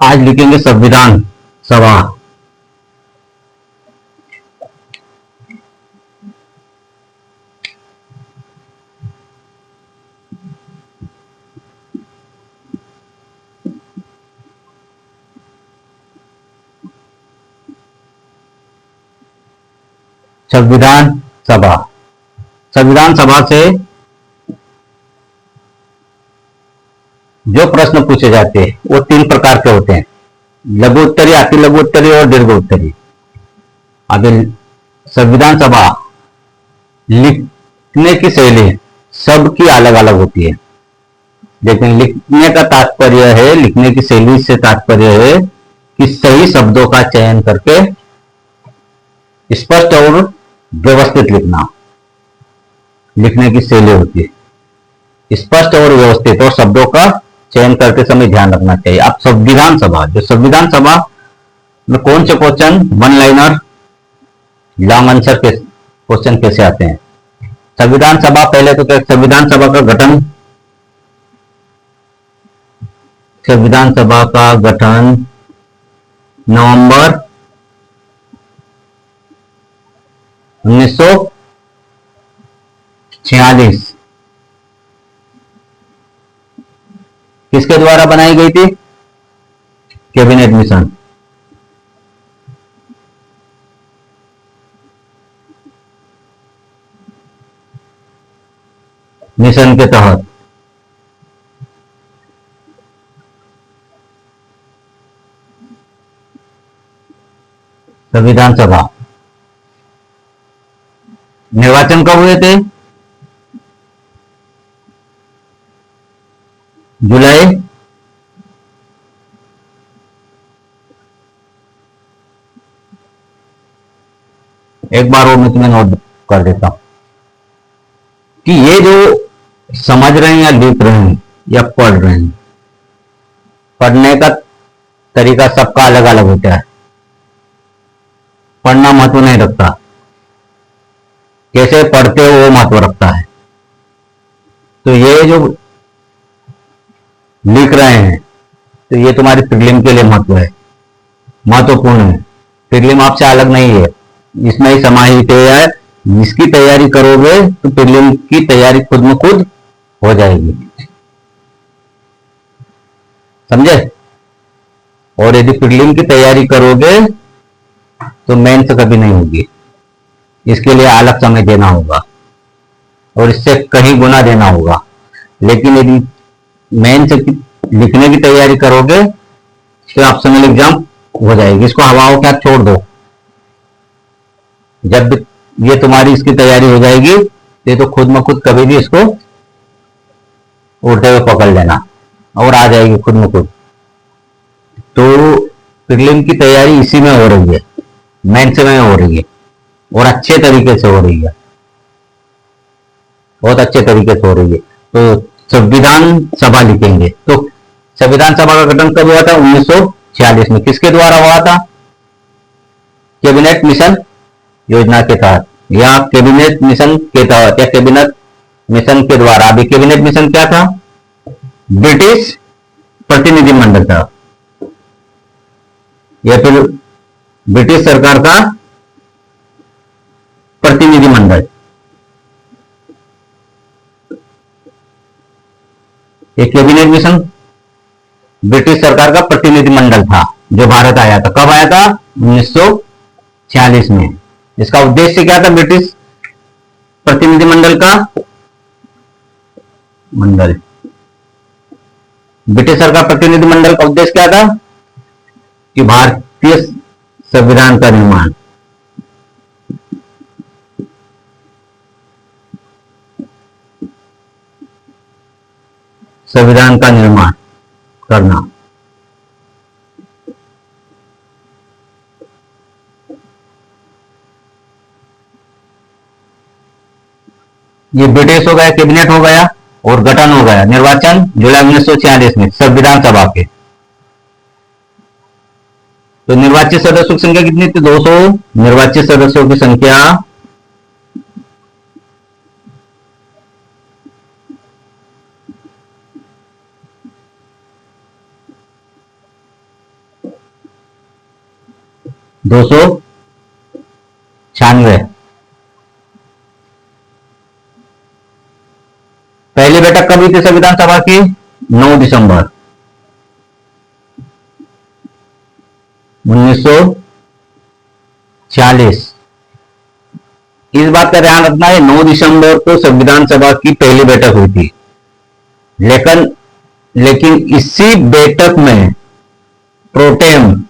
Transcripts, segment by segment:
आज लिखेंगे संविधान सभा। संविधान सभा, संविधान सभा से जो प्रश्न पूछे जाते हैं वो 3 प्रकार के होते हैं, लघु उत्तरीय, अति लघु उत्तरीय और दीर्घ उत्तरीय। अभी संविधान सभा लिखने की शैली सबकी अलग अलग होती है, लेकिन लिखने का तात्पर्य है, लिखने की शैली से तात्पर्य है कि सही शब्दों का चयन करके स्पष्ट और व्यवस्थित लिखना लिखने की शैली होती है। स्पष्ट और व्यवस्थित और शब्दों का चयन करते समय ध्यान रखना चाहिए। अब संविधान सभा, जो संविधान सभा में कौन से question one liner, long answer के क्वेश्चन कैसे आते हैं। संविधान सभा, पहले तो क्या, संविधान सभा का गठन, संविधान सभा का गठन नवंबर 1946 किसके द्वारा बनाई गई थी? Cabinet mission. मिशन के तहत संविधान सभा। निर्वाचन कब हुए थे? जुलाई, एक बार और मैं तुम्हें नोट कर देता हूं कि ये जो समझ रहे हैं या लिख रहे हैं या पढ़ रहे हैं, पढ़ने का तरीका सबका अलग अलग होता है। पढ़ना महत्व नहीं रखता, कैसे पढ़ते हो वो महत्व रखता है। तो ये जो लिख रहे हैं तो ये तुम्हारी प्रीलिम के लिए महत्व है, महत्वपूर्ण है। प्रीलिम आपसे अलग नहीं है, इसमें ही समाहित है। इसकी तैयारी करोगे तो प्रीलिम की तैयारी खुद में खुद हो जाएगी, समझे। और यदि प्रीलिम की तैयारी करोगे तो मेंस कभी नहीं होगी, इसके लिए अलग समय देना होगा और इससे कहीं गुना देना होगा। लेकिन यदि मेंस लिखने की तैयारी करोगे तो ऑप्शनल एग्जाम हो जाएगी, इसको हवाओं के हाथ छोड़ दो। जब ये तुम्हारी इसकी तैयारी हो जाएगी ये तो खुद में खुद कभी भी इसको उड़ते हुए पकड़ लेना और आ जाएगी खुद में खुद। तो प्रीलिम की तैयारी इसी में हो रही है, मेंस में हो रही है और अच्छे तरीके से हो रही है, बहुत अच्छे तरीके से हो रही है। तो संविधान सभा लिखेंगे तो संविधान सभा का गठन कब हुआ था? 1946 में। किसके द्वारा हुआ था? कैबिनेट मिशन योजना के तहत या कैबिनेट मिशन के तहत या कैबिनेट मिशन के द्वारा। अभी कैबिनेट मिशन क्या था? ब्रिटिश प्रतिनिधिमंडल था या फिर ब्रिटिश सरकार का प्रतिनिधिमंडल। ये कैबिनेट मिशन ब्रिटिश सरकार का प्रतिनिधिमंडल था जो भारत आया था। कब आया था? 1946 में। इसका उद्देश्य क्या था? ब्रिटिश प्रतिनिधिमंडल का मंडल, ब्रिटिश सरकार प्रतिनिधिमंडल का उद्देश्य क्या था? कि भारतीय संविधान का निर्माण, संविधान का निर्माण करना। ये ब्रिटिश हो गया, कैबिनेट हो गया और गठन हो गया। निर्वाचन जुलाई 1946 में संविधान सभा के। तो निर्वाचित सदस्यों की संख्या कितनी थी? 200 निर्वाचित सदस्यों की संख्या 296। पहली बैठक कब हुई थी संविधान सभा की? 9 दिसंबर 1946। इस बात का ध्यान रखना है 9 दिसंबर को संविधान सभा की पहली बैठक हुई थी, लेकिन इसी बैठक में प्रोटेम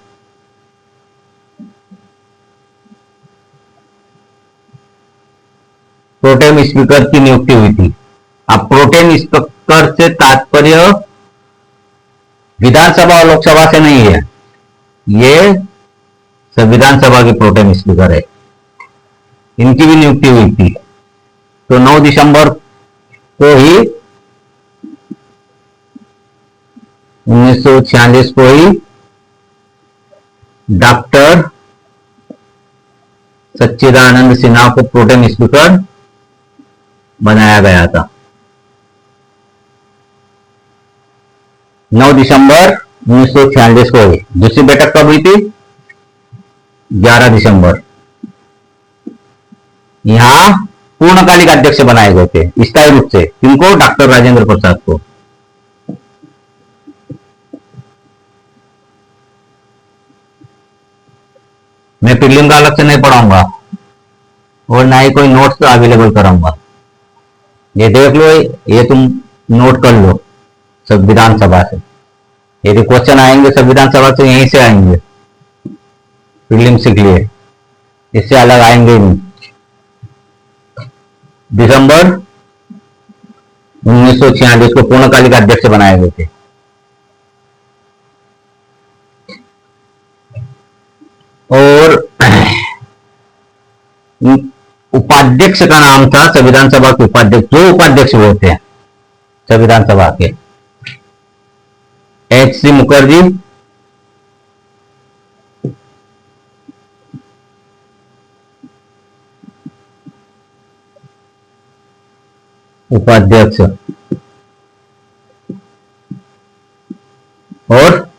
स्पीकर की नियुक्ति हुई थी। अब प्रोटेम स्पीकर से तात्पर्य विधानसभा और लोकसभा से नहीं है, ये संविधान सभा के प्रोटेम स्पीकर है, इनकी भी नियुक्ति हुई थी। तो 9 दिसंबर को ही 1946 को ही डॉक्टर सच्चिदानंद सिन्हा को प्रोटेम स्पीकर बनाया गया था। 9 दिसंबर 1946 को हुई। दूसरी बैठक कब हुई थी? 11 दिसंबर। यहां पूर्णकालिक अध्यक्ष बनाए गए थे स्थायी रूप से। किनको? डॉक्टर राजेंद्र प्रसाद को। मैं प्रीलिम का अलग से नहीं पढ़ाऊंगा और ना ही कोई नोट्स अवेलेबल कराऊंगा। ये देख लो, ये तुम नोट कर लो संविधान सभा से। यदि क्वेश्चन आएंगे संविधान सभा से, यहीं से आएंगे प्रीलिम्स के लिए, इससे अलग आएंगे नहीं। दिसंबर 1946 को पूर्णकालिक अध्यक्ष बनाए गए थे। और उपाध्यक्ष का नाम था, संविधान सभा के उपाध्यक्ष, जो उपाध्यक्ष होते हैं संविधान सभा के, H.C. मुखर्जी, उपाध्यक्ष, और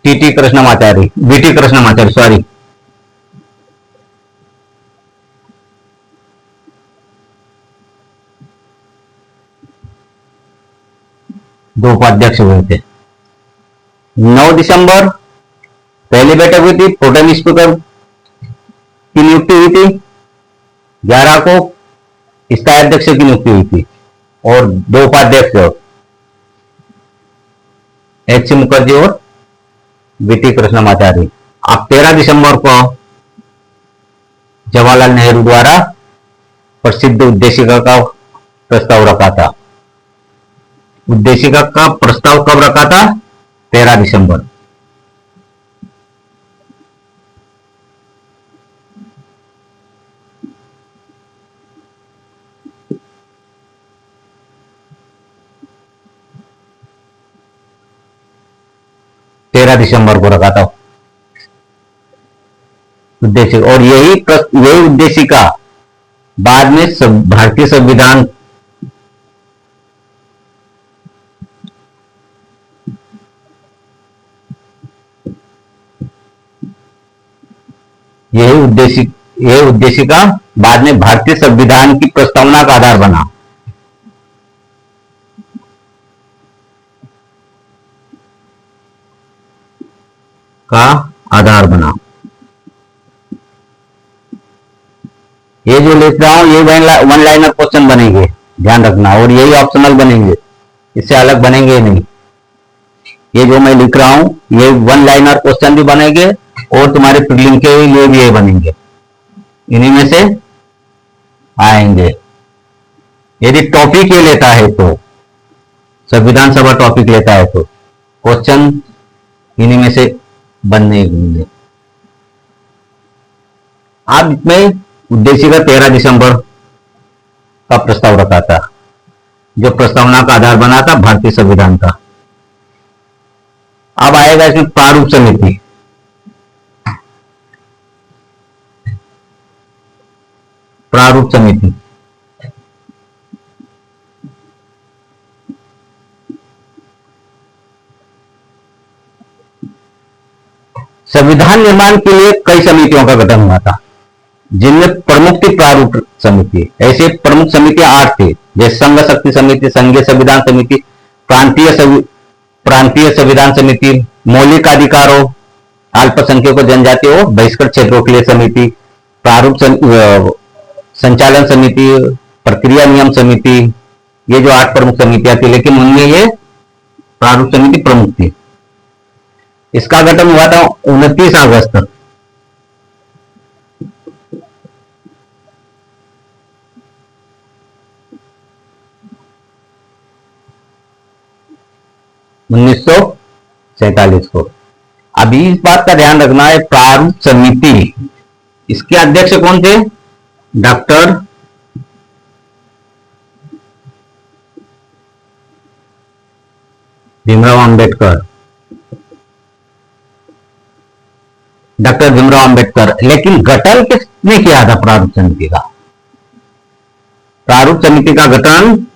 TT. Krishnamachari, VT. Krishnamachari, sorry, दो उपाध्यक्ष हुए थे। 9 दिसंबर पहली बैठक हुई थी, प्रोटेम स्पीकर की नियुक्ति हुई थी। 11 को स्थायी अध्यक्ष की नियुक्ति हुई थी और दो उपाध्यक्ष, H.C. मुखर्जी और वी.टी. कृष्णमाचारी। अब 13 दिसंबर को जवाहरलाल नेहरू द्वारा प्रसिद्ध उद्देशिका का प्रस्ताव रखा था। उद्देशिका का प्रस्ताव कब रखा था? 13 दिसंबर। दिसंबर को रखा था उद्देशिका, और यही उद्देशिका बाद में भारतीय संविधान यही उद्देशिका बाद में भारतीय संविधान की प्रस्तावना का आधार बना। ये जो लिख रहा हूं ये वन लाइनर क्वेश्चन बनेंगे, ध्यान रखना, और यही ऑप्शनल बनेंगे, इससे अलग बनेंगे नहीं। ये जो मैं लिख रहा हूं ये वन लाइनर क्वेश्चन भी बनेंगे और तुम्हारे प्रीलिम के लिए भी ये बनेंगे, इन्हीं में से आएंगे। यदि टॉपिक ये लेता है तो, संविधान सभा टॉपिक लेता है तो क्वेश्चन इन्हीं में से बनने होंगे। अब इसमें उद्देशिका 13 दिसंबर का प्रस्ताव रखा था, जो प्रस्तावना का आधार बना था भारतीय संविधान का। अब आएगा इसमें प्रारूप समिति। प्रारूप समिति संविधान निर्माण के लिए कई समितियों का गठन हुआ था, जिनमें प्रमुख थी प्रारूप समिति। ऐसे प्रमुख समितियां 8 थी, जैसे संघ शक्ति समिति, संघीय संविधान समिति, प्रांतीय संविधान समिति, मौलिक अधिकारों, अल्पसंख्यकों जनजातियों बहिष्कृत क्षेत्रों के लिए समिति, प्रारूप संचालन समिति, प्रक्रिया नियम समिति। ये जो 8 प्रमुख समितियां थी, लेकिन उनमें ये प्रारूप समिति प्रमुख थी। इसका गठन हुआ था 29 अगस्त 1947 को। अभी इस बात का ध्यान रखना है, प्रारूप समिति, इसके अध्यक्ष कौन थे? डॉक्टर भीमराव अंबेडकर। डॉक्टर भीमराव अंबेडकर। लेकिन गठन किसने किया था प्रारूप समिति का? प्रारूप समिति का गठन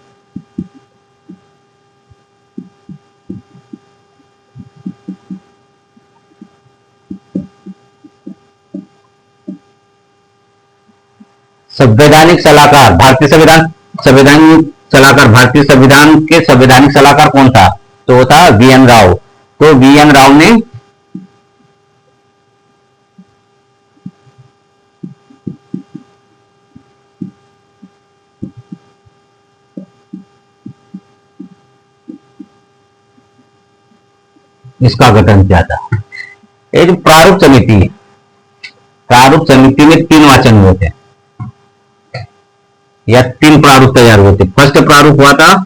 संवैधानिक सलाहकार, भारतीय संवैधानिक सलाहकार, भारतीय संविधान के संवैधानिक सलाहकार कौन था? तो था वी.एन. राव। तो वी.एन. राव ने इसका गठन किया था। ये जो प्रारूप समिति में 3 वाचन हुए थे, या 3 प्रारूप तैयार हुए थे। फर्स्ट प्रारूप हुआ था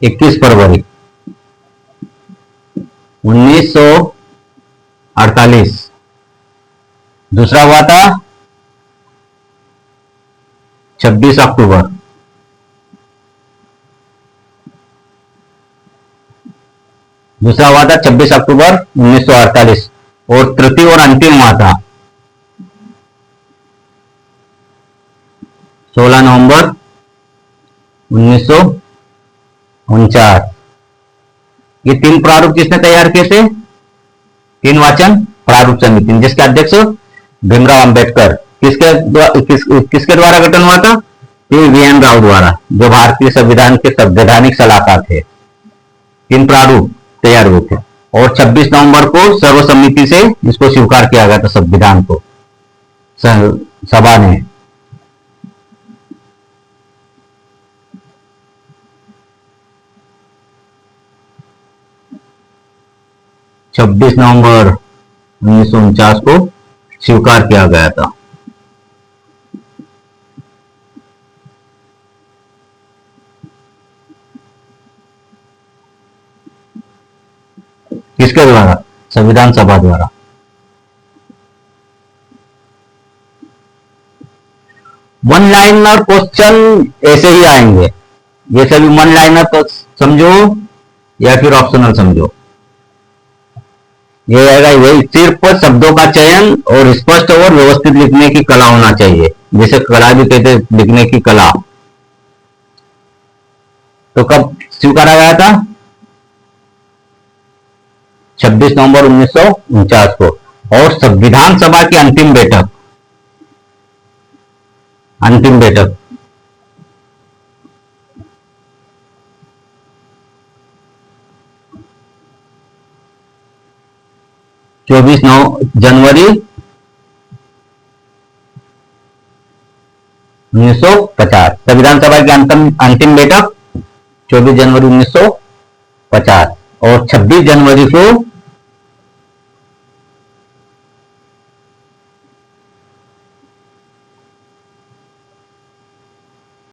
21 फरवरी 1948। दूसरा हुआ था 26 अक्टूबर। दूसरा हुआ था 26 अक्टूबर 1948। और तृतीय और अंतिम हुआ था 16 नवंबर 1949। ये 3 प्रारूप किसने तैयार किए थे? 3 वाचन प्रारूप समिति, जिसके अध्यक्ष भीमराव अंबेडकर। किसके द्वारा गठन हुआ था? वी.एन. राव द्वारा, जो भारतीय संविधान के संवैधानिक सलाहकार थे। 3 प्रारूप तैयार हुए थे और 26 नवंबर को सर्वसम्मति से इसको स्वीकार किया गया था संविधान को, सभा ने। छब्बीस नवंबर 1949 को स्वीकार किया गया था। किसके द्वारा? संविधान सभा द्वारा। वन लाइनर क्वेश्चन ऐसे ही आएंगे, ये सभी वन लाइनर तो समझो या फिर ऑप्शनल समझो। ये आएगा वही, सिर्फ शब्दों का चयन और स्पष्ट और व्यवस्थित लिखने की कला होना चाहिए, जिसे कला भी कहते हैं, लिखने की कला। तो कब स्वीकारा गया था? 26 नवंबर 1949 को। और संविधान सभा की अंतिम बैठक 24 जनवरी 1950। संविधान सभा की अंतिम बैठक 24 जनवरी 1950 और 26 जनवरी को